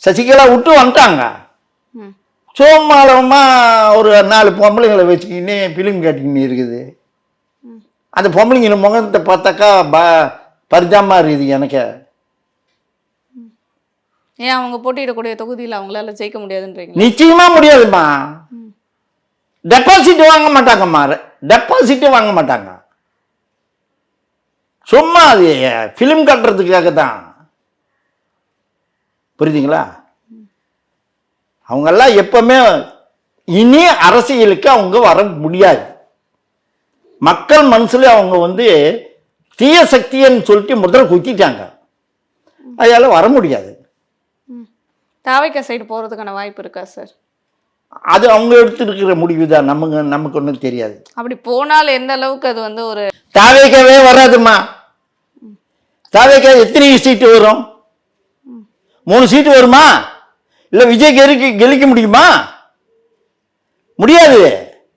சசிகலா விட்டு வந்துட்டாங்க. சோமாளமாக ஒரு 4 பொம்பளைங்களை வச்சுக்கின்னு ஃபிலிம் கேட்டுக்கின்னு இருக்குது. அந்த பொம்பளைங்களை முகத்தை பார்த்தாக்கா பரிதாபமாக இருக்குது எனக்கு. ஏன் அவங்க போட்டியிடக்கூடிய தொகுதியில் அவங்களால ஜெயிக்க முடியாதுன்றீங்க? நிச்சயமா முடியாதுமா. டெபாசிட் வாங்க மாட்டாங்கம்மா, டெபாசிட்டே வாங்க மாட்டாங்க. சும்மா அது ஃபிலிம் கட்டுறதுக்காக தான். புரியுதுங்களா? அவங்கெல்லாம் எப்பவுமே இனி அரசியலுக்கு அவங்க வர முடியாது. மக்கள் மனசுல அவங்க வந்து தீய சக்தின்னு சொல்லிட்டு முதல்ல குத்திட்டாங்க. அதனால வர முடியாது. தாவைக்கா சைடு போறதுக்கான வாய்ப்பு இருக்கா சார்? அது அவங்க எடுத்துருக்கிற முடிவு தான். நமக்கு ஒன்றும் தெரியாது. அப்படி போனால் எந்த அளவுக்கு அது வந்து ஒரு தாவேக்காவே வராதுமா. தாவேக்கா எத்தனை சீட்டு வரும்? 3 சீட்டு வருமா? இல்லை விஜய் கெளிக்க முடியுமா? முடியாது.